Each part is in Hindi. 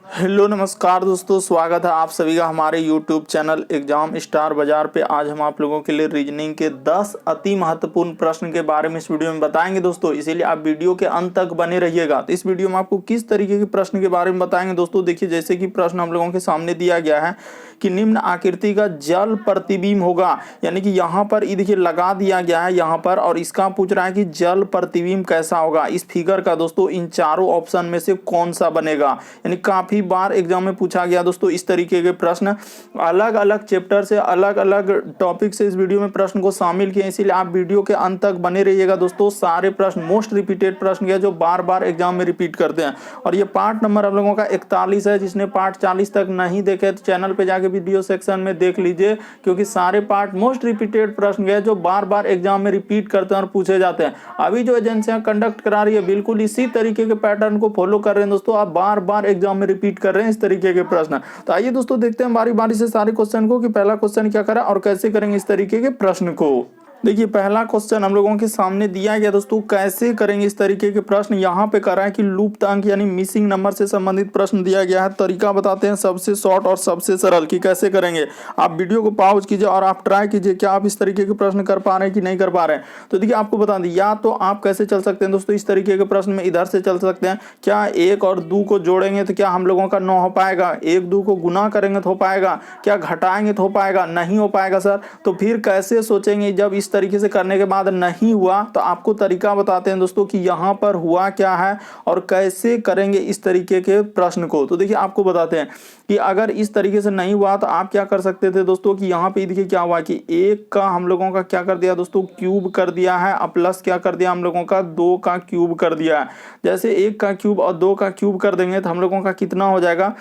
हेलो नमस्कार दोस्तों, स्वागत है आप सभी का हमारे यूट्यूब चैनल एग्जाम स्टार बाजार पे। आज हम आप लोगों के लिए रीजनिंग के 10 अति महत्वपूर्ण प्रश्न के बारे में इस वीडियो में बताएंगे दोस्तों, इसीलिए आप वीडियो के अंत तक बने रहिएगा। तो इस वीडियो में आपको किस तरीके के प्रश्न के बारे में बताएंगे दोस्तों, देखिए जैसे कि प्रश्न हम लोगों के सामने दिया गया है कि निम्न आकृति का जल प्रतिबिंब होगा, यानी कि यहाँ पर देखिए लगा दिया गया है यहाँ पर, और इसका पूछ रहा है कि जल प्रतिबिंब कैसा होगा। इस फिगर का दोस्तों इन चारों ऑप्शन में से कौन सा बनेगा, यानी काफी बार एग्जाम में पूछा गया दोस्तों इस तरीके के प्रश्न। अलग अलग चैप्टर से अलग अलग टॉपिक से इस वीडियो में प्रश्न को शामिल किए, इसीलिए आप वीडियो के अंत तक बने रहिएगा दोस्तों। सारे प्रश्न मोस्ट रिपीटेड प्रश्न है जो बार बार एग्जाम में रिपीट करते हैं, और ये पार्ट नंबर हम लोगों का 41 है। जिसने पार्ट 40 तक नहीं देखे तो चैनल पे जाके वीडियो सेक्शन में देख लीजिए, क्योंकि सारे पार्ट मोस्ट रिपीटेड प्रश्न है जो बार बार एग्जाम में रिपीट करते हैं और पूछे जाते हैं। अभी जो एजेंसियां कंडक्ट करा रही है बिल्कुल इसी तरीके के पैटर्न को फॉलो कर रहे हैं दोस्तों। आप बार बार एग्जाम में रिपीट कर रहे हैं इस तरीके के प्रश्न। तो आइए दोस्तों देखते हैं बारी बारी से सारे क्वेश्चन को कि पहला क्वेश्चन क्या करा और कैसे करेंगे इस तरीके के प्रश्न को। देखिए पहला क्वेश्चन हम लोगों के सामने दिया गया दोस्तों, कैसे करेंगे इस तरीके के प्रश्न। यहाँ पे करा है कि लुप्त अंक यानी मिसिंग नंबर से संबंधित प्रश्न दिया गया है। तरीका बताते हैं सबसे शॉर्ट और सबसे सरल कि कैसे करेंगे। आप वीडियो को पॉज कीजिए और आप ट्राई कीजिए क्या आप इस तरीके के प्रश्न कर पा रहे हैं कि नहीं कर पा रहे हैं। तो देखिए आपको बता दें, या तो आप कैसे चल सकते हैं दोस्तों इस तरीके के प्रश्न में, इधर से चल सकते हैं। क्या 1 और 2 को जोड़ेंगे तो क्या हम लोगों का 9 हो पाएगा, 1 2 को गुना करेंगे तो हो पाएगा, क्या घटाएंगे तो हो पाएगा, नहीं हो पाएगा सर। तो फिर कैसे सोचेंगे जब इस तरीके से करने के बाद नहीं हुआ। तो आपको तरीका बताते हैं दोस्तों कि यहाँ पर हुआ क्या है और कैसे करेंगे इस तरीके के प्रश्न को। तो देखिए आपको बताते हैं कि अगर इस तरीके से नहीं हुआ तो आप क्या कर सकते थे दोस्तों कि यहाँ पे देखिए क्या हुआ कि 1 का हम लोगों का क्या कर दिया दोस्तों, क्यूब कर दिया है, और प्लस क्या कर दिया हम लोगों का 2 का क्यूब कर दिया है। जैसे 1 का क्यूब और 2 का क्यूब कर देंगे तो हम लोगों का कितना हो जाएगा।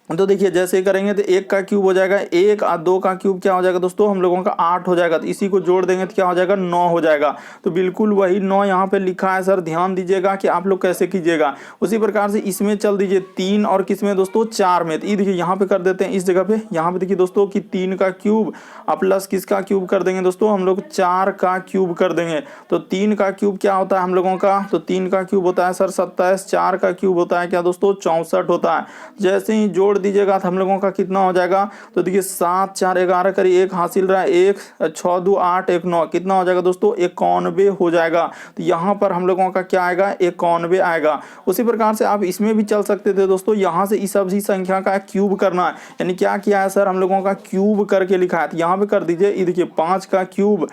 तो देखिए जैसे करेंगे तो 1 का क्यूब हो जाएगा 1 और 2 का क्यूब क्या हो जाएगा दोस्तों हम लोगों का 8 हो जाएगा। तो इसी को जोड़ देंगे तो क्या हो जाएगा 9 हो जाएगा। तो बिल्कुल वही 9 यहाँ पे लिखा है सर, ध्यान दीजिएगा कि आप लोग कैसे कीजिएगा। उसी प्रकार से इसमें चल दीजिए 3 और किसमें दोस्तों 4 में। तो ये देखिए यहाँ पे कर देते हैं इस जगह पे, यहाँ पे देखिए दोस्तों कि 3 का क्यूब और प्लस किसका क्यूब कर देंगे दोस्तों हम लोग 4 का क्यूब कर देंगे। तो 3 का क्यूब क्या होता है हम लोगों का, तो 3 का क्यूब होता है सर 27, 4 का क्यूब होता है क्या दोस्तों 64 होता है। जैसे ही जोड़ दीजिएगा तो हम लोगों का कितना हो जाएगा, तो देखिए 7 4 11 करिए 1 हासिल रहा है 1 6 2 8 1 9 कितना हो जाएगा दोस्तों 91 हो जाएगा। तो यहाँ पर हम लोगों का क्या आएगा 91 आएगा। उसी प्रकार से आप इसमें भी चल सकते थे दोस्तों, यहाँ से इस सभी संख्या का क्यूब करना है, यानी क्या किया है सर हम लोगों का क्यूब करके लिखा है। तो यहाँ पे कर दीजिए, ये देखिए 5 का क्यूब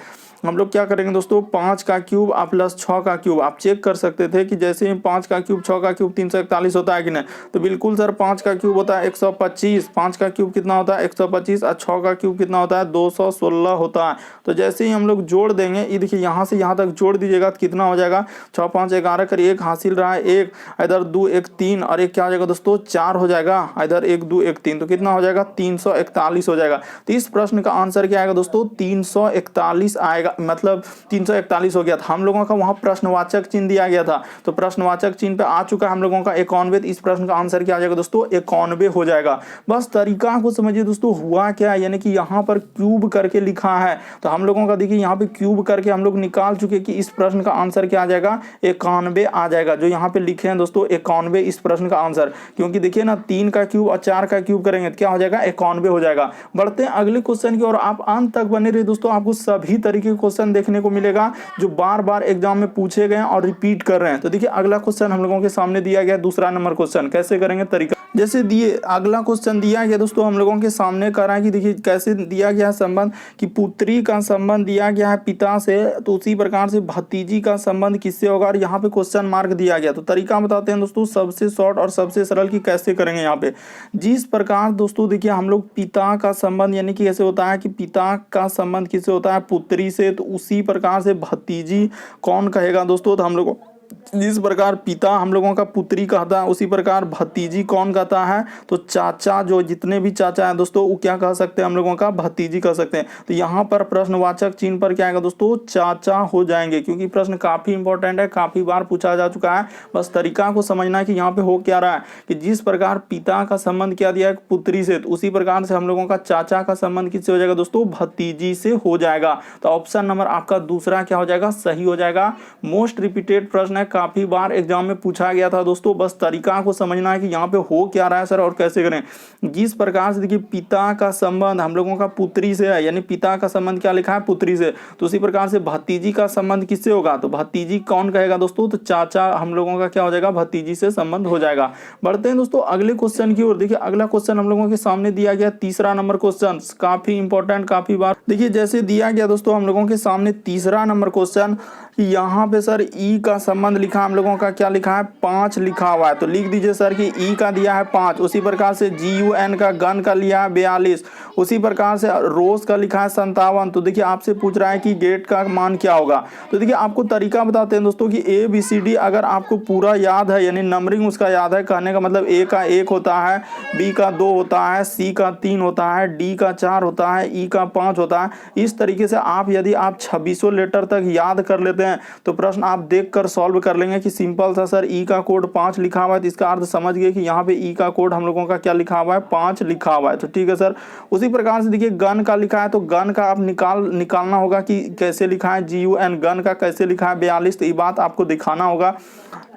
हम लोग क्या करेंगे दोस्तों 5 का क्यूब और प्लस 6 का क्यूब। आप चेक कर सकते थे कि जैसे ही 5 का क्यूब 6 का क्यूब 341 होता है कि नहीं। तो बिल्कुल सर 5 का क्यूब होता है 125, 5 का क्यूब कितना होता है 125 और 6 का क्यूब कितना होता है 216 होता है। तो जैसे ही हम लोग जोड़ देंगे, ये देखिए यहाँ से यहाँ तक जोड़ दीजिएगा तो कितना हो जाएगा 6 5 11 कर 1 हासिल रहा है 1, इधर 2 1 3 और एक क्या हो जाएगा दोस्तों 4 हो जाएगा, इधर 1 2 1 3, तो कितना हो जाएगा 341 हो जाएगा। तो इस प्रश्न का आंसर क्या आएगा दोस्तों 341 आएगा, मतलब 341 हो गया था। हम लोगों का वहां प्रश्नवाचक चिन्ह दिया गया था, तो प्रश्नवाचक चिन्ह पे आ चुका है हम लोगों का 91। इस प्रश्न का आंसर क्या आ जाएगा दोस्तों 91 हो जाएगा। बस तरीका को समझिए दोस्तों हुआ क्या है, यानी कि यहाँ पर क्यूब करके लिखा है। तो हम लोगों का देखिए यहाँ पे क्यूब करके हम लोग निकाल चुके कि इस प्रश्न का आंसर क्या आ जाएगा 91 आ जाएगा। जो यहाँ पे लिखे हैं दोस्तों 91 इस प्रश्न का आंसर, क्योंकि देखिए ना 3 का क्यूब और 4 का क्यूब करेंगे तो क्या हो जाएगा 91 हो जाएगा। बढ़ते हैं अगले क्वेश्चन की और आप अंत तक बने रहिए दोस्तों, आपको सभी तरीके के क्वेश्चन देखने को मिलेगा जो बार बार एग्जाम में पूछे गए और रिपीट कर रहे हैं। तो देखिए अगला क्वेश्चन हम लोगों के सामने दिया गया दूसरा नंबर क्वेश्चन, कैसे करेंगे तरीका जैसे दिए। अगला क्वेश्चन दिया गया दोस्तों हम लोगों के सामने कर रहा है कि देखिए कैसे दिया गया संबंध कि पुत्री का संबंध दिया गया है पिता से, तो उसी प्रकार से भतीजी का संबंध किससे होगा, और यहाँ पे क्वेश्चन मार्क दिया गया। तो तरीका बताते हैं दोस्तों सबसे शॉर्ट और सबसे सरल की कैसे करेंगे। यहाँ पे जिस प्रकार दोस्तों देखिए हम लोग पिता का संबंध यानी कि कैसे होता है कि पिता का संबंध किससे होता है पुत्री से, तो उसी प्रकार से भतीजी कौन कहेगा दोस्तों, तो हम लोग जिस प्रकार पिता हम लोगों का पुत्री कहता है उसी प्रकार भतीजी कौन कहता है, तो चाचा, जो जितने भी चाचा है दोस्तों वो क्या कह सकते हैं हम लोगों का भतीजी कह सकते हैं। तो यहाँ पर प्रश्नवाचक चिन्ह पर क्या आएगा दोस्तों चाचा हो जाएंगे, क्योंकि प्रश्न काफी इंपॉर्टेंट है, काफी बार पूछा जा चुका है। बस तरीका को समझना है कि यहाँ पे हो क्या रहा है कि जिस प्रकार पिता का संबंध क्या दिया है पुत्री से, तो उसी प्रकार से हम लोगों का चाचा का संबंध किससे हो जाएगा दोस्तों भतीजी से हो जाएगा। तो ऑप्शन नंबर आपका दूसरा क्या हो जाएगा सही हो जाएगा। मोस्ट रिपीटेड प्रश्न है, काफी बार एग्जाम में पूछा गया था दोस्तों। बस तरीका को समझना है कि यहाँ पे हो क्या रहा है सर और कैसे करें। जिस प्रकार से देखिए पिता का संबंध हम लोगों का पुत्री से है, यानी पिता का संबंध क्या लिखा है, पुत्री से, तो उसी प्रकार से भतीजी का संबंध किससे होगा, तो भतीजी कौन कहेगा दोस्तों, तो चाचा हम लोगों का क्या हो जाएगा, भतीजी से संबंध हो जाएगा। बढ़ते हैं दोस्तों अगले क्वेश्चन की ओर। देखिए अगला क्वेश्चन हम लोगों के सामने दिया गया तीसरा नंबर क्वेश्चन, काफी इंपॉर्टेंट, काफी बार देखिए जैसे दिया गया दोस्तों हम लोगों के सामने तीसरा नंबर क्वेश्चन, यहाँ पे सर ई का संबंध लिखा हम लोगों का क्या लिखा है, 5 लिखा हुआ है। तो लिख दीजिए सर कि ई का दिया है 5, उसी प्रकार से GUN का गन का लिया है 42, उसी प्रकार से रोज का लिखा है 57। तो देखिए आपसे पूछ रहा है कि गेट का मान क्या होगा। तो देखिए आपको तरीका बताते हैं दोस्तों कि ABCD अगर आपको पूरा याद है, यानी नंबरिंग उसका याद है, कहने का मतलब A का 1 होता है, B का 2 होता है, C का 3 होता है, D का 4 होता है, E का 5 होता है। इस तरीके से आप यदि आप 2600 लेटर तक याद कर लेते हैं तो प्रश्न आप देखकर सॉल्व कर लेंगे कि सिंपल सा सर ई का कोड 5 लिखा हुआ है, तो इसका अर्थ समझ गए कि यहाँ पे ई का कोड हम लोगों का क्या लिखा हुआ है, 5 लिखा हुआ है। तो ठीक है सर। उसी प्रकार से देखिए गन का लिखा है, तो गन का आप निकालना होगा कि कैसे लिखा है, GUN गन का कैसे लिखा है 42। तो ये बात आपको दिखाना होगा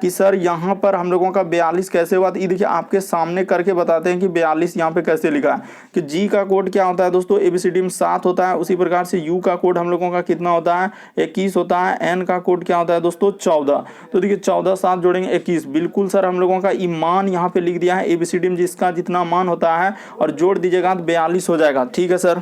कि सर यहाँ पर हम लोगों का 42 कैसे हुआ। तो ये देखिए आपके सामने करके बताते हैं कि 42 यहाँ पे कैसे लिखा है। कि जी का कोड क्या होता है दोस्तों, ABCD में 7 होता है। उसी प्रकार से यू का कोड हम लोगों का कितना होता है, 21 होता है। एन का कोड क्या होता है दोस्तों, 14। तो देखिए 14 7 जोड़ेंगे 21, बिल्कुल सर हम लोगों का ईमान यहाँ पे लिख दिया है ABCD में जिसका जितना मान होता है, और जोड़ दीजिएगा तो 42 हो जाएगा। ठीक है सर।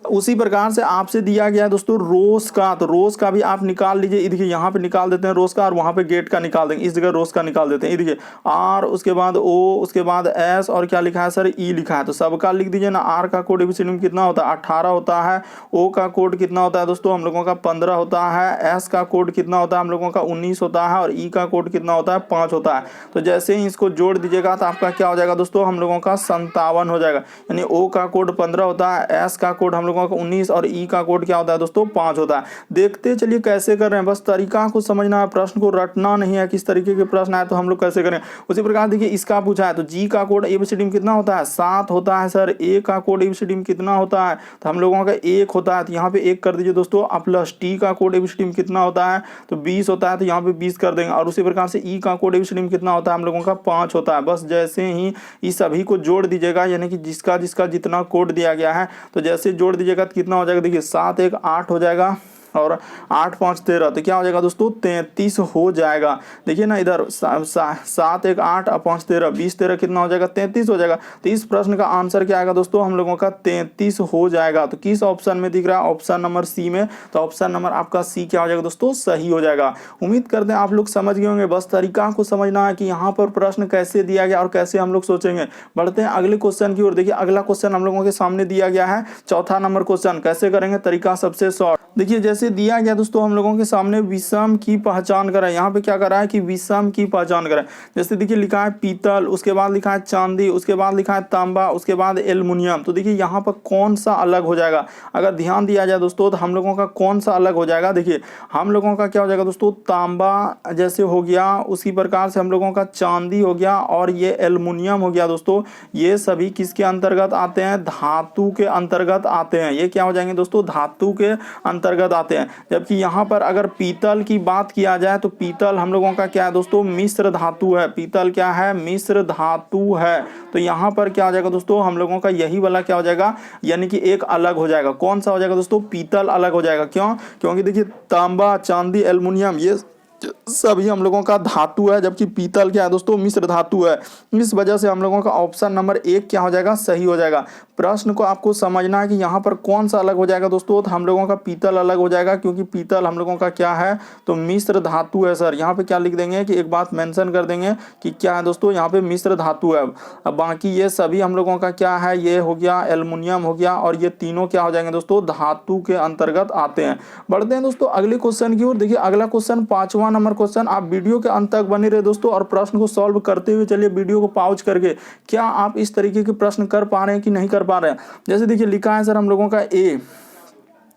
उसी प्रकार से आपसे दिया गया है दोस्तों रोज का, तो रोज का भी आप निकाल लीजिए। देखिए यहाँ पे निकाल देते हैं रोज का, और वहां पे गेट का निकाल देंगे, इस जगह रोज का निकाल देते हैं। देखिए R, उसके बाद O, उसके बाद S, और क्या लिखा है सर, E लिखा है। तो सबका लिख दीजिए ना। R का कोड ABCD में कितना होता है, 18 होता है। O का कोड कितना होता है दोस्तों, हम लोगों का 15 होता है। S का कोड कितना होता है, हम लोगों का 19 होता है। और E का कोड कितना होता है, 5 होता है। तो जैसे ही इसको जोड़ दीजिएगा तो आपका क्या हो जाएगा दोस्तों, हम लोगों का 57 हो जाएगा। यानी O का कोड 15 होता है, S का कोड हम लोगों का 19, और ई का कोड क्या होता है दोस्तों, 5 होता है। देखते चलिए कैसे कर रहे हैं, बस तरीका को समझना है, प्रश्न को रटना नहीं है। किस तरीके के प्रश्न आए तो हम लोग कैसे करें। उसी प्रकार देखिए इसका पूछा है, तो जी का कोड ABCD में कितना होता है, 7 होता है सर। ए का कोड ABCD में कितना होता है, तो हम लोगों का 1 होता है। तो यहाँ पे 1 कर दीजिए दोस्तों। अब प्लस टी का कोड ABCD में कितना होता है, तो 20 होता है। तो यहाँ पे 20 कर देंगे। और उसी प्रकार से ई का कोड ABCD में कितना होता है, हम लोगों का 5 होता है। बस जैसे ही इस सभी को जोड़ दीजिएगा, यानी कि जिसका जिसका जितना कोड दिया गया है, तो जैसे जोड़ दीजिएगा तो कितना हो जाएगा, देखिए 7 1 8 हो जाएगा, और 8 5 13, तो क्या हो जाएगा दोस्तों, 33 हो जाएगा। देखिए ना इधर 7 1 8 और 5 13, 20 13 कितना हो जाएगा, 33 हो जाएगा। तो इस प्रश्न का आंसर क्या आएगा दोस्तों, हम लोगों का 33 हो जाएगा। तो किस ऑप्शन में दिख रहा है, ऑप्शन नंबर सी में। तो ऑप्शन नंबर आपका सी क्या हो जाएगा दोस्तों, सही हो जाएगा। उम्मीद करते हैं आप लोग समझ गए होंगे। बस तरीका को समझना है कि यहाँ पर प्रश्न कैसे दिया गया और कैसे हम लोग सोचेंगे। बढ़ते हैं अगले क्वेश्चन की ओर। देखिए अगला क्वेश्चन हम लोगों के सामने दिया गया है, चौथा नंबर क्वेश्चन। कैसे करेंगे, तरीका सबसे शॉर्ट। देखिए जैसे दिया गया दोस्तों हम लोगों के सामने विषम की पहचान करें। यहाँ पे क्या करा है कि विषम की पहचान करें। जैसे देखिए लिखा है पीतल, उसके बाद लिखा है चांदी, उसके बाद लिखा है तांबा, उसके बाद एल्युमिनियम। तो देखिए यहाँ पर कौन सा अलग हो जाएगा, अगर ध्यान दिया जाए दोस्तों, तो हम लोगों का कौन सा अलग हो जाएगा। देखिए हम लोगों का क्या हो जाएगा दोस्तों, तांबा जैसे हो गया, उसी प्रकार से हम लोगों का चांदी हो गया, और ये एल्युमिनियम हो गया दोस्तों। ये सभी किसके अंतर्गत आते हैं, धातु के अंतर्गत आते हैं। ये क्या हो जाएंगे दोस्तों, धातु के अंतर्गत आते हैं। जबकि यहाँ पर अगर पीतल की बात किया जाए, तो पीतल हम लोगों का क्या है दोस्तों, मिश्र धातु है। पीतल क्या है, मिश्र धातु है। तो यहाँ पर क्या हो जाएगा दोस्तों, हम लोगों का यही वाला क्या हो जाएगा, यानी कि एक अलग हो जाएगा। कौन सा हो जाएगा दोस्तों, पीतल अलग हो जाएगा। क्यों, क्योंकि देखिए तांबा चांदी एल्युमिनियम ये सभी हम लोगों का धातु है, जबकि पीतल क्या है दोस्तों, मिश्र धातु है। इस वजह से हम लोगों का ऑप्शन नंबर 1 क्या हो जाएगा, सही हो जाएगा। प्रश्न को आपको समझना है कि यहाँ पर कौन सा अलग हो जाएगा दोस्तों, तो हम लोगों का पीतल अलग हो जाएगा, क्योंकि पीतल हम लोगों का क्या है, तो मिश्र धातु है सर। यहाँ पे क्या लिख देंगे कि एक बात मेंशन कर देंगे कि क्या है दोस्तों, यहाँ पे मिश्र धातु है। अब बाकी ये सभी हम लोगों का क्या है, ये हो गया एल्युमिनियम हो गया, और ये तीनों क्या हो जाएंगे दोस्तों, धातु के अंतर्गत आते हैं। बढ़ते हैं दोस्तों अगले क्वेश्चन की ओर। देखिए अगला क्वेश्चन 5वां नंबर क्वेश्चन। आप वीडियो के अंत तक बने रहे दोस्तों, और प्रश्न को सॉल्व करते हुए चलिए वीडियो को पॉज करके। क्या आप इस तरीके के प्रश्न कर पा रहे हैं कि नहीं कर पा रहे हैं। जैसे देखिए लिखा है सर हम लोगों का ए,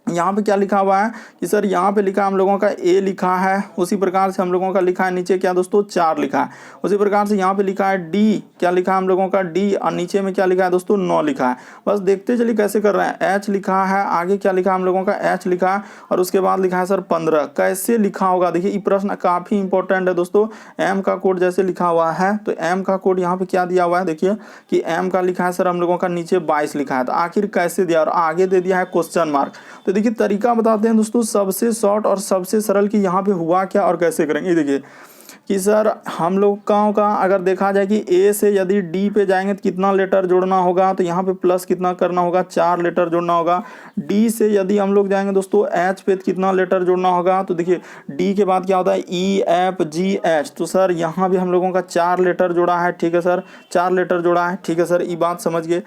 यहाँ पे क्या लिखा हुआ है कि सर यहाँ पे लिखा हम लोगों का ए लिखा है, उसी प्रकार से हम लोगों का लिखा है नीचे क्या दोस्तों 4 लिखा है। उसी प्रकार से यहाँ पे लिखा है डी, क्या लिखा है हम लोगों का डी, और नीचे में क्या लिखा है दोस्तों 9 लिखा है। बस देखते चलिए कैसे कर रहे हैं। एच लिखा है, आगे क्या लिखा है हम लोगों का एच लिखा है, और उसके बाद लिखा है सर 15। कैसे लिखा होगा देखिए, ये प्रश्न काफी इंपॉर्टेंट है दोस्तों। एम का कोड जैसे लिखा हुआ है तो एम का कोड यहाँ पे क्या दिया हुआ है देखिए कि एम का लिखा है सर हम लोगों का नीचे 22 लिखा है। तो आखिर कैसे दिया, और आगे दे दिया है क्वेश्चन मार्क। तो देखिए तरीका बताते हैं दोस्तों, सबसे शॉर्ट और सबसे सरल कि यहाँ पे हुआ क्या और कैसे करेंगे। देखिए कि सर हम लोग का अगर देखा जाए कि ए से यदि डी पे जाएंगे तो कितना लेटर जोड़ना होगा, तो यहाँ पे प्लस कितना करना होगा 4 लेटर जोड़ना होगा। डी से यदि हम लोग जाएंगे दोस्तों एच पे तो कितना लेटर जोड़ना होगा, तो देखिए डी के बाद क्या होता है ई एफ जी एच, तो सर यहाँ भी हम लोगों का 4 लेटर जोड़ा है। ठीक है सर, 4 लेटर जोड़ा है। ठीक है सर, ये बात समझ गए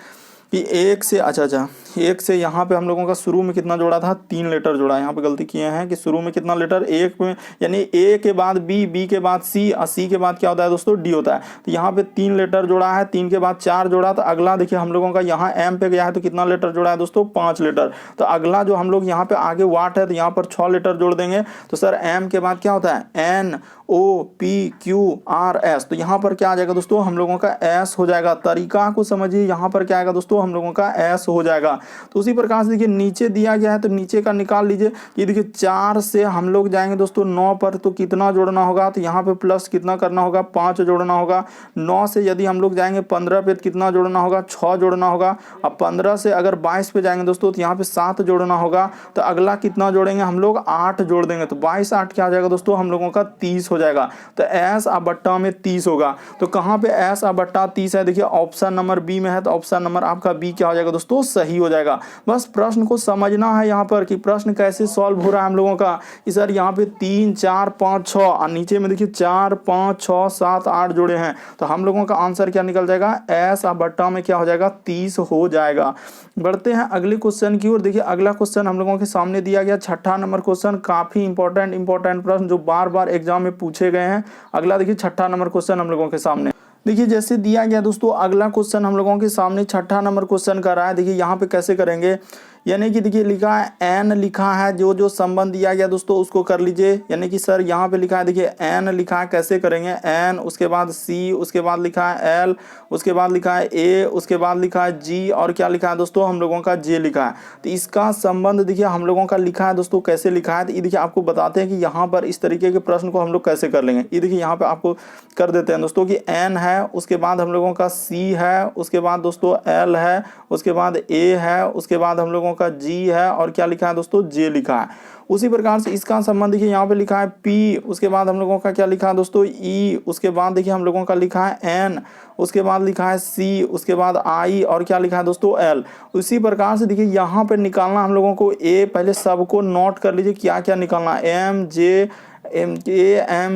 कि एक से अच्छा एक से यहाँ पे हम लोगों का शुरू में कितना जोड़ा था 3 लेटर जोड़ा। यहाँ पे गलती किए हैं कि शुरू में कितना लेटर, एक में यानी ए के बाद बी, बी के बाद सी, और सी के बाद क्या होता है दोस्तों डी होता है। तो यहाँ पे 3 लेटर जोड़ा है, 3 के बाद 4 जोड़ा। तो अगला देखिए हम लोगों का यहाँ एम पे गया है तो कितना लेटर जोड़ा है दोस्तों 5 लेटर। तो अगला जो हम लोग यहाँ पे आगे वाट है तो यहाँ पर 6 लेटर जोड़ देंगे। तो सर एम के बाद क्या होता है N O P Q R S, तो यहाँ पर क्या आ जाएगा दोस्तों हम लोगों का एस हो जाएगा। तरीका को समझिए, यहाँ पर क्या आएगा दोस्तों हम लोगों का एस हो जाएगा। तो उसी प्रकार से देखिए नीचे दिया गया है तो नीचे का निकाल लीजिए। ये देखिए 4 से हम लोग जाएंगे दोस्तों 9 पर, तो कितना जोड़ना होगा, तो यहाँ पे प्लस कितना करना होगा 5 जोड़ना होगा। 9 से यदि हम लोग जाएंगे 15 पे तो कितना जोड़ना होगा 6 जोड़ना होगा। अब 15 से अगर 22 पे जाएंगे दोस्तों तो यहाँ पे 7 जोड़ना होगा। तो अगला कितना जोड़ेंगे हम लोग 8 जोड़ देंगे। तो 22 8 क्या आ जाएगा दोस्तों हम लोगों का 30 हो जाएगा। तो एस आ बट्टा में 30 होगा। तो कहाँ पे एस आ बट्टा 30 है, देखिए ऑप्शन नंबर बी में है। तो ऑप्शन नंबर आपका बी क्या हो जाएगा दोस्तों सही हो जाएगा। बस प्रश्न को समझना है यहाँ पर कि प्रश्न कैसे सॉल्व हो रहा है हम लोगों का। कि सर यहाँ पे 3 4 5 6 और नीचे में देखिए 4 5 6 7 8 जोड़े हैं। तो हम लोगों का आंसर क्या निकल जाएगा एस आ बट्टा में क्या हो जाएगा 30 हो जाएगा। बढ़ते हैं अगले क्वेश्चन की ओर। देखिए अगला क्वेश्चन हम लोगों के सामने दिया गया 6ठा नंबर क्वेश्चन, काफी इंपॉर्टेंट प्रश्न जो बार बार एग्जाम में पूछे गए हैं। अगला देखिए 6ठा नंबर क्वेश्चन हम लोगों के सामने। देखिए जैसे दिया गया दोस्तों अगला क्वेश्चन हम लोगों के सामने 6ठा नंबर क्वेश्चन का रहा है। देखिए यहाँ पे कैसे करेंगे, यानी कि देखिए लिखा है एन लिखा है, जो संबंध दिया गया दोस्तों उसको कर लीजिए। यानी कि सर यहाँ पे लिखा है देखिए एन लिखा है, कैसे करेंगे एन, उसके बाद सी, उसके बाद लिखा है एल, उसके बाद लिखा है ए, उसके बाद लिखा है जी, और क्या लिखा है दोस्तों हम लोगों का जे लिखा है। तो इसका संबंध देखिए हम लोगों का लिखा है दोस्तों, कैसे लिखा है तो ये देखिए आपको बताते हैं कि यहाँ पर इस तरीके के प्रश्न को हम लोग कैसे कर लेंगे। ये देखिए यहाँ पे आपको कर देते हैं दोस्तों कि एन है, उसके बाद हम लोगों का सी है, उसके बाद दोस्तों एल है, उसके बाद ए है, उसके बाद हम लोगों का जी है, और क्या लिखा है दोस्तों जे लिखा है। उसी प्रकार से इसका संबंध देखिए यहाँ पे लिखा है पी, उसके बाद हम लोगों का क्या लिखा है दोस्तों ई, उसके बाद देखिए हम लोगों का लिखा है एन, उसके बाद लिखा है सी, उसके बाद आई, और क्या लिखा है दोस्तों एल। उसी प्रकार से देखिए यहाँ पे निकालना हम लोगों को ए, पहले सबको नोट कर लीजिए क्या क्या निकालना, M J M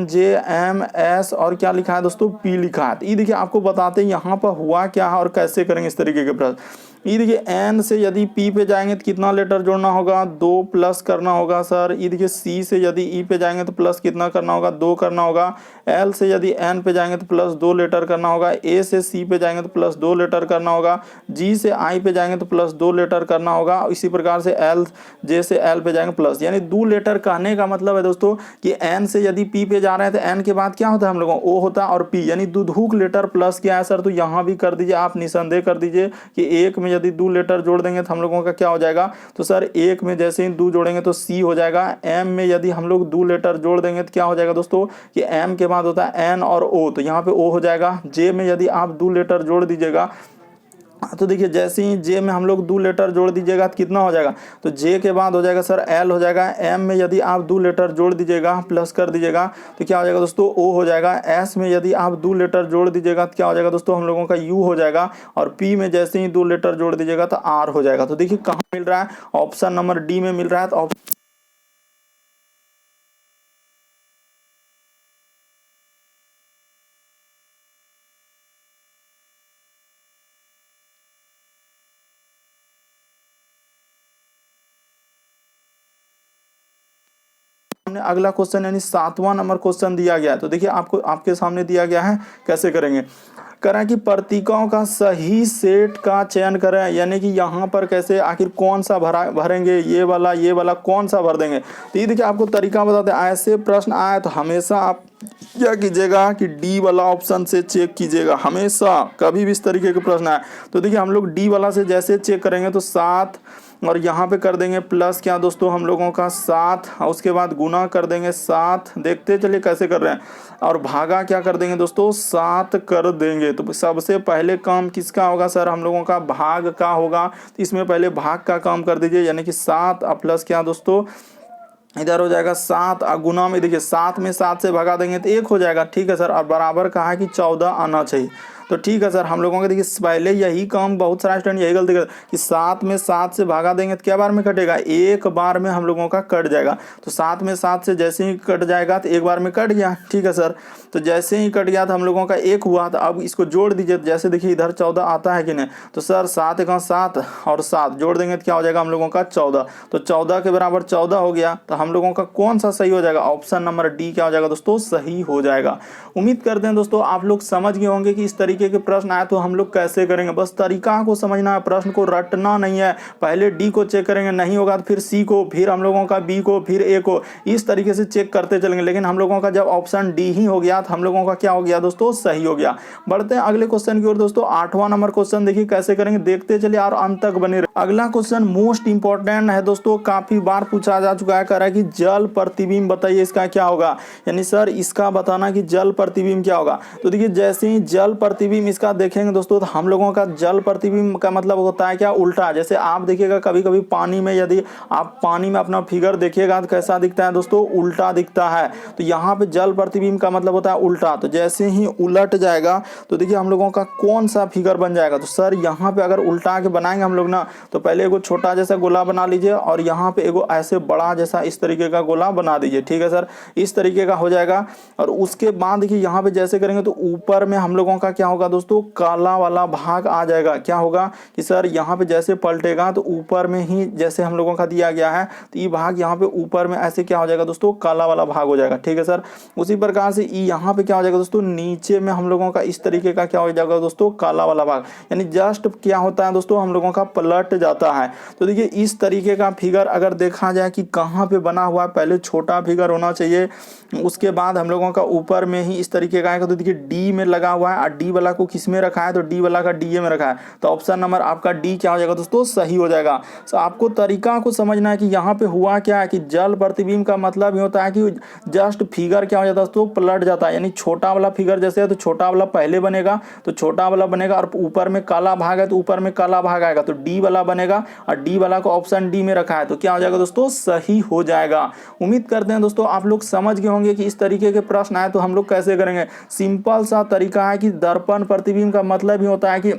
J M S, और क्या लिखा है दोस्तों पी लिखा है। तो ये देखिए आपको बताते हैं यहाँ पर हुआ क्या है और कैसे करेंगे इस तरीके के प्रश्न। ये देखिए एन से यदि पी पे जाएंगे तो कितना लेटर जोड़ना होगा 2 प्लस करना होगा सर। ये देखिए सी से यदि ई पे जाएंगे तो प्लस कितना करना होगा 2 करना होगा। एल से यदि एन पे जाएंगे तो प्लस 2 लेटर करना होगा। ए से सी पे जाएंगे तो प्लस 2 लेटर करना होगा। जी से आई पे जाएंगे तो प्लस 2 लेटर करना होगा। इसी प्रकार से एल जे से एल पे जाएंगे प्लस, यानी 2 लेटर कहने का मतलब है दोस्तों कि एन से यदि पी पे जा रहे हैं तो एन के बाद क्या होता है हम लोगों ओ होता है और पी, यानी दुधुक लेटर प्लस क्या है सर। तो यहाँ भी कर दीजिए आप, निसंदेह कर दीजिए कि एक में यदि 2 लेटर जोड़ देंगे तो हम लोगों का क्या हो जाएगा। तो सर एक में जैसे ही 2 जोड़ेंगे तो सी हो जाएगा। एम में यदि हम लोग 2 लेटर जोड़ देंगे तो क्या हो जाएगा दोस्तों कि एम के बाद होता है एन और ओ, तो यहाँ पे ओ हो जाएगा। जे में यदि आप 2 लेटर जोड़ दीजिएगा तो देखिए जैसे ही जे में हम लोग 2 लेटर जोड़ दीजिएगा तो कितना हो जाएगा, तो जे के बाद हो जाएगा सर एल हो जाएगा। एम में यदि आप 2 लेटर जोड़ दीजिएगा प्लस कर दीजिएगा तो क्या हो जाएगा दोस्तों ओ हो जाएगा। एस में यदि आप 2 लेटर जोड़ दीजिएगा तो क्या हो जाएगा दोस्तों हम लोगों का यू हो जाएगा। और पी में जैसे ही 2 लेटर जोड़ दीजिएगा तो आर हो जाएगा। तो देखिए कहाँ मिल रहा है, ऑप्शन नंबर डी में मिल रहा है। तो अगला क्वेश्चन यानी 7वां नंबर क्वेश्चन दिया गया है। तो देखिए आपको आपके सामने दिया गया है कैसे करेंगे। कह रहा है कि प्रतीकों का सही सेट का चयन करें, यानी कि यहाँ पर कैसे आखिर कौन सा भरेंगे, ये वाला कौन सा भर देंगे। तो ये देखिए आपको तरीका बताते हैं, ऐसे प्रश्न आए तो हमेशा आप क्या कीजिएगा कि डी वाला ऑप्शन से चेक कीजिएगा, हमेशा कभी भी इस तरीके के प्रश्न आए तो देखिए हम लोग डी वाला से जैसे चेक करेंगे तो 7 और यहाँ पे कर देंगे प्लस क्या दोस्तों हम लोगों का 7 और उसके बाद गुना कर देंगे 7, देखते चलिए कैसे कर रहे हैं, और भागा क्या कर देंगे दोस्तों 7 कर देंगे। तो सबसे पहले काम किसका होगा सर, हम लोगों का भाग का होगा, तो इसमें पहले भाग का काम कर दीजिए, यानी कि 7 और प्लस क्या दोस्तों इधर हो जाएगा 7 और गुना में देखिए 7 में 7 से भगा देंगे तो 1 हो जाएगा, ठीक है सर। और बराबर कहा है कि 14 आना चाहिए, तो ठीक है सर। हम लोगों के देखिए पहले यही काम बहुत सारा स्टूडेंट यही गलती करते कि 7 में 7 से भागा देंगे तो क्या बार में कटेगा, एक बार में हम लोगों का कट जाएगा। तो 7 में 7 से जैसे ही कट जाएगा तो एक बार में कट गया, ठीक है सर। तो जैसे ही कट गया तो हम लोगों का 1 हुआ, तो अब इसको जोड़ दीजिए, जैसे देखिए इधर 14 आता है कि नहीं, तो सर 7 का 7 और 7 जोड़ देंगे तो क्या हो जाएगा हम लोगों का 14, तो 14 के बराबर 14 हो गया। तो हम लोगों का कौन सा सही हो जाएगा, ऑप्शन नंबर डी क्या हो जाएगा दोस्तों, सही हो जाएगा। उम्मीद करते हैं दोस्तों आप लोग समझ गए होंगे कि इस तरीके के प्रश्न आए तो हम लोग कैसे करेंगे। बस तरीका को समझना है, प्रश्न को रटना नहीं है। पहले डी को चेक करेंगे, नहीं होगा तो फिर सी को, फिर हम लोगों का बी को, फिर ए को, इस तरीके से चेक करते चलेंगे। लेकिन हम लोगों का जब ऑप्शन डी ही हो गया तो हम लोगों का क्या हो गया दोस्तों, सही हो गया। बढ़ते हैं अगले क्वेश्चन की ओर दोस्तों। 8वां नंबर क्वेश्चन देखिए कैसे करेंगे, देखते चलिए और अंत तक बने रहे। अगला क्वेश्चन मोस्ट इंपॉर्टेंट है दोस्तों, काफी बार पूछा जा चुका है। कह रहा है कि जल प्रतिबिंब बताइए इसका क्या होगा, यानी सर इसका बताना कि जल प्रतिबिंब क्या होगा। तो देखिए जैसे ही जल प्रतिबिंब इसका देखेंगे दोस्तों, तो हम लोगों का जल प्रतिबिंब का मतलब होता है क्या, उल्टा। जैसे आप देखिएगा कभी कभी पानी में, यदि आप पानी में अपना फिगर देखिएगा तो कैसा दिखता है दोस्तों, उल्टा दिखता है। तो यहाँ पे जल प्रतिबिंब का मतलब होता है उल्टा। तो जैसे ही उलट जाएगा तो देखिए हम लोगों का कौन सा फिगर बन जाएगा। तो सर यहाँ पे अगर उल्टा के बनाएंगे हम लोग ना, तो पहले एगो छोटा जैसा गोला बना लीजिए और यहाँ पे एगो ऐसे बड़ा जैसा इस तरीके का गोला बना दीजिए, ठीक है सर, इस तरीके का हो जाएगा। और उसके बाद देखिए यहाँ पे जैसे करेंगे तो ऊपर में हम लोगों का क्या होगा दोस्तों, काला वाला भाग आ जाएगा। क्या होगा कि सर यहाँ पे जैसे पलटेगा तो ऊपर में ही जैसे हम लोगों का दिया गया है, तो ये भाग यहाँ पे ऊपर में ऐसे क्या हो जाएगा दोस्तों, काला वाला भाग हो जाएगा, ठीक है सर। उसी प्रकार से यहाँ पे क्या हो जाएगा दोस्तों, नीचे में हम लोगों का इस तरीके का क्या हो जाएगा दोस्तों, काला वाला भाग, यानी जस्ट क्या होता है दोस्तों, हम लोगों का पलट जाता है। तो देखिए इस तरीके का फिगर अगर देखा जाए कि कहाँ पे बना हुआ है, पहले छोटा फिगर होना चाहिए, उसके बाद हम लोगों का ऊपर में ही इस तरीके का है। तो देखिए डी में लगा हुआ है और डी वाला को किस में रखा है, तो डी वाला का डी ए में रखा है। तो ऑप्शन नंबर आपका डी क्या हो जाएगा दोस्तों, सही हो जाएगा। तो आपको तरीका को समझना है कि यहाँ पे हुआ क्या है कि जल प्रतिबिंब का मतलब ये होता है कि जस्ट फिगर क्या हो जाता है दोस्तों, पलट जाता है। यानी छोटा वाला फिगर जैसे है तो छोटा वाला पहले बनेगा, तो छोटा वाला बनेगा और ऊपर में काला भाग है तो ऊपर में काला भाग आएगा, तो डी वाला बनेगा और डी वाला को ऑप्शन डी में रखा है, तो क्या हो जाएगा दोस्तों, सही हो जाएगा। उम्मीद करते हैं दोस्तों आप लोग समझ गए होंगे कि इस तरीके के प्रश्न आए तो हम लोग कैसे करेंगे। सिंपल सा तरीका है कि दर्पण प्रतिबिंब का मतलब ही होता है कि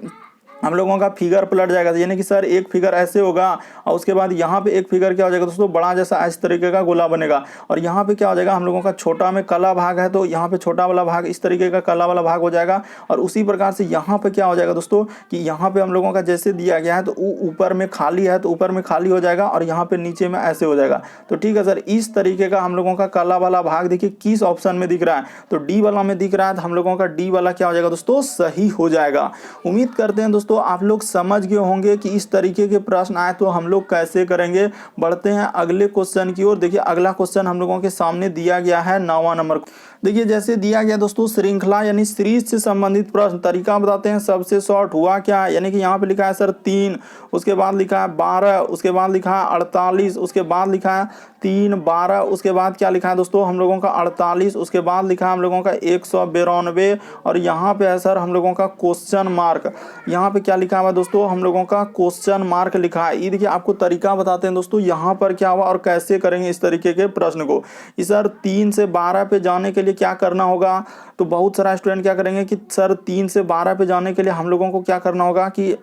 हम लोगों का फिगर पलट जाएगा, यानी कि सर एक फिगर ऐसे होगा और उसके बाद यहाँ पे एक फिगर क्या हो जाएगा दोस्तों, बड़ा जैसा इस तरीके का गोला बनेगा, और यहाँ पे क्या हो जाएगा, हम लोगों का छोटा में काला भाग है तो यहाँ पे छोटा वाला भाग इस तरीके का काला वाला भाग हो जाएगा। और उसी प्रकार से यहाँ पे क्या हो जाएगा दोस्तों कि यहाँ पे हम लोगों का जैसे दिया गया है तो ऊपर में खाली है तो ऊपर में खाली हो जाएगा और यहाँ पे नीचे में ऐसे हो जाएगा। तो ठीक है सर, इस तरीके का हम लोगों का काला वाला भाग देखिए किस ऑप्शन में दिख रहा है, तो डी वाला में दिख रहा है, तो हम लोगों का डी वाला क्या हो जाएगा दोस्तों, सही हो जाएगा। उम्मीद करते हैं दोस्तों आप लोग समझ गए होंगे कि इस तरीके के प्रश्न आए तो हम लोग कैसे करेंगे। बढ़ते हैं अगले क्वेश्चन की ओर। देखिए अगला क्वेश्चन हम लोगों के सामने दिया गया है 9वां नंबर। देखिए जैसे दिया गया दोस्तों श्रृंखला यानी सीरीज से संबंधित प्रश्न, तरीका बताते हैं सबसे शॉर्ट हुआ क्या है, यानी कि यहाँ पे लिखा है सर 3, उसके बाद लिखा है 12, उसके बाद लिखा है 48, उसके बाद लिखा है 3 12, उसके बाद क्या लिखा है दोस्तों हम लोगों का 48, उसके बाद लिखा है हम लोगों का 192 और यहाँ पे है सर हम लोगों का क्वेश्चन मार्क। यहाँ पे क्या लिखा हुआ दोस्तों, हम लोगों का क्वेश्चन मार्क लिखा है। ये देखिए आपको तरीका बताते हैं दोस्तों यहाँ पर क्या हुआ और कैसे करेंगे इस तरीके के प्रश्न को। इस सर 3 से 12 पे जाने के लिए क्या करना होगा, तो बहुत सारा स्टूडेंट क्या करेंगे कि सर 3 से 12 पे जाने के लिए हम लोगों को क्या करना होगा कि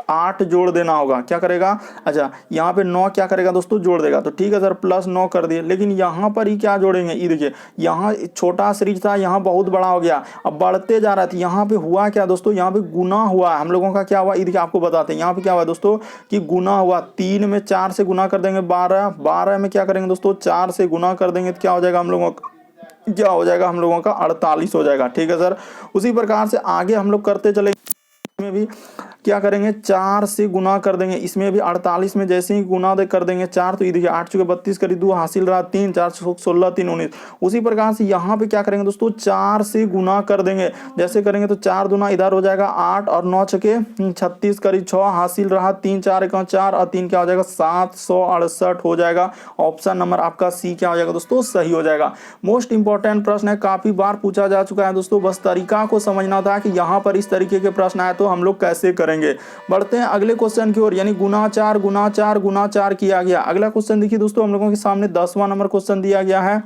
8 जोड़ देना होगा। क्या करेगा, अच्छा यहाँ पे 9 क्या करेगा दोस्तों, जोड़ देगा, तो ठीक है सर प्लस 9 कर दिए। लेकिन यहाँ पर ही क्या जोड़ेंगे, ये देखिए यहाँ छोटा सीरीज था, यहाँ बहुत बड़ा हो गया, अब बढ़ते जा रहा था। यहाँ पे हुआ क्या दोस्तों, यहाँ पे गुना हुआ हम लोगों का, क्या हुआ ये देखिए आपको बताते हैं। यहाँ पे क्या हुआ दोस्तों कि गुना हुआ, 3 में 4 से गुना कर देंगे 12, 12 में क्या करेंगे दोस्तों 4 से गुना कर देंगे तो क्या हो जाएगा हम लोगों का क्या हो जाएगा हम लोगों का 48 हो जाएगा। ठीक है सर। उसी प्रकार से आगे हम लोग करते चलेंगे, में भी क्या करेंगे 4 से गुना कर देंगे। इसमें भी 48 में जैसे ही गुना कर देंगे 4, तो ये देखिए 8 चुके 32 करी 2 हासिल रहा 3, 4 16 3 19। उसी प्रकार से यहाँ पे क्या करेंगे दोस्तों 4 से गुना कर देंगे। जैसे करेंगे तो 4 दूना इधर हो जाएगा 8 और 9 छके 36 करी 6 हासिल रहा 3 4 1 4 और 3 क्या हो जाएगा 768 हो जाएगा। ऑप्शन नंबर आपका सी क्या हो जाएगा दोस्तों सही हो जाएगा। मोस्ट इंपॉर्टेंट प्रश्न है, काफी बार पूछा जा चुका है दोस्तों, बस तरीका को समझना था कि यहाँ पर इस तरीके के प्रश्न आए तो हम लोग कैसे करेंगे। बढ़ते हैं अगले क्वेश्चन की ओर, यानी गुना 4 गुना 4 गुना 4 किया गया। अगला क्वेश्चन देखिए दोस्तों, हम लोगों के सामने 10वां नंबर क्वेश्चन दिया गया है।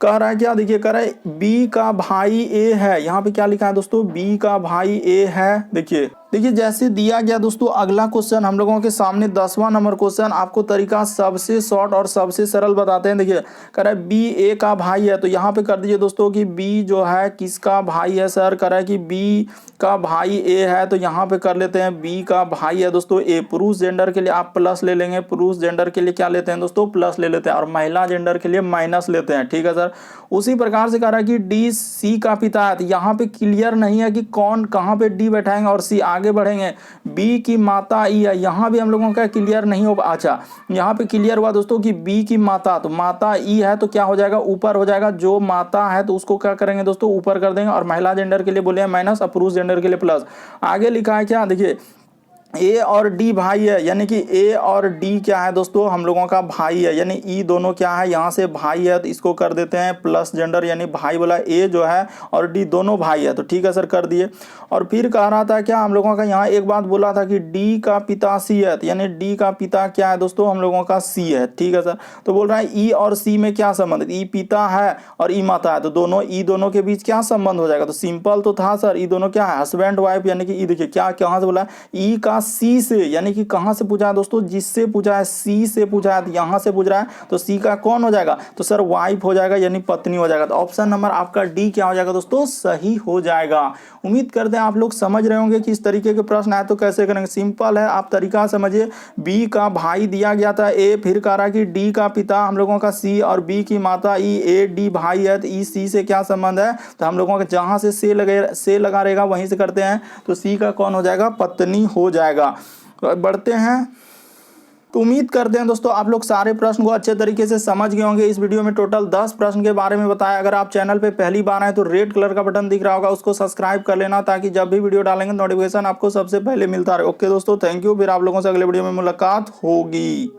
कह रहा है क्या, देखिए कह रहा है बी का भाई ए है। यहाँ पे क्या लिखा है दोस्तों, बी का भाई ए है। देखिए जैसे दिया गया दोस्तों, अगला क्वेश्चन हम लोगों के सामने 10वां नंबर क्वेश्चन, आपको तरीका सबसे शॉर्ट और सबसे सरल बताते हैं। देखिए कह रहा है बी ए का भाई है, तो यहाँ पे कर दीजिए दोस्तों कि बी जो है किसका भाई है। सर कह रहा है कि बी का भाई ए है, तो यहाँ पे कर लेते हैं बी का भाई है दोस्तों ए। पुरुष जेंडर के लिए आप प्लस ले लेंगे, पुरुष जेंडर के लिए क्या लेते हैं दोस्तों प्लस ले लेते हैं, और महिला जेंडर के लिए माइनस लेते हैं। ठीक है सर। उसी प्रकार से कह रहा है कि डी सी का पिता है, तो यहाँ पे क्लियर नहीं है कि कौन कहाँ पे डी बैठाएंगे और सी आगे बढ़ेंगे। बी की माता ई है, यहाँ भी हम लोगों का क्लियर नहीं हो। अच्छा यहाँ पे क्लियर हुआ दोस्तों कि बी की माता, तो माता ई है तो क्या हो जाएगा ऊपर हो जाएगा। जो माता है तो उसको क्या करेंगे दोस्तों ऊपर कर देंगे, और महिला जेंडर के लिए बोले हैं माइनस और पुरुष जेंडर के लिए प्लस। आगे लिखा है क्या, देखिए ए और डी भाई है, यानी कि ए और डी क्या है दोस्तों हम लोगों का भाई है, यानी ई दोनों क्या है यहाँ से भाई है, तो इसको कर देते हैं प्लस जेंडर, यानी भाई बोला ए जो है और डी दोनों भाई है। तो ठीक है सर कर दिए। और फिर कह रहा था क्या हम लोगों का यहाँ एक बात बोला था कि डी का पिता सी है, तो यानी डी का पिता क्या है दोस्तों हम लोगों का सी है। ठीक है सर। तो बोल रहा है ई और सी में क्या संबंध है, ई पिता है और ई माता है, तो दोनों ई दोनों के बीच क्या संबंध हो जाएगा। तो सिंपल तो था सर, ई दोनों क्या है हस्बैंड वाइफ, यानी कि ई देखिए क्या कहाँ से बोला ई का सी से, यानी कि कहां से पूछा है दोस्तों जिससे पूछा है सी से पूछा है, तो यहां से पूछ रहा है तो सी का कौन हो जाएगा, तो सर वाइफ हो जाएगा यानी पत्नी हो जाएगा। तो ऑप्शन नंबर आपका डी क्या हो जाएगा दोस्तों सही हो जाएगा। उम्मीद करते हैं आप लोग समझ रहे होंगे कि इस तरीके के प्रश्न आए तो कैसे करेंगे। सिंपल है, आप तरीका समझिए। बी का भाई दिया गया था ए, फिर कह रहा कि डी का पिता हम लोगों का सी और बी की माता ई, ए डी भाई है, तो ई सी से क्या संबंध है, तो हम लोगों का जहां से लगा रहेगा वहीं से करते हैं, तो सी का कौन हो जाएगा पत्नी हो जाएगा। बढ़ते हैं। तो उम्मीद करते हैं दोस्तों आप लोग सारे प्रश्न को अच्छे तरीके से समझ गए होंगे। इस वीडियो में टोटल 10 प्रश्न के बारे में बताया। अगर आप चैनल पे पहली बार आए तो रेड कलर का बटन दिख रहा होगा, उसको सब्सक्राइब कर लेना ताकि जब भी वीडियो डालेंगे नोटिफिकेशन आपको सबसे पहले मिलता रहे। ओके दोस्तों, थैंक यू। फिर आप लोगों से अगले वीडियो में मुलाकात होगी।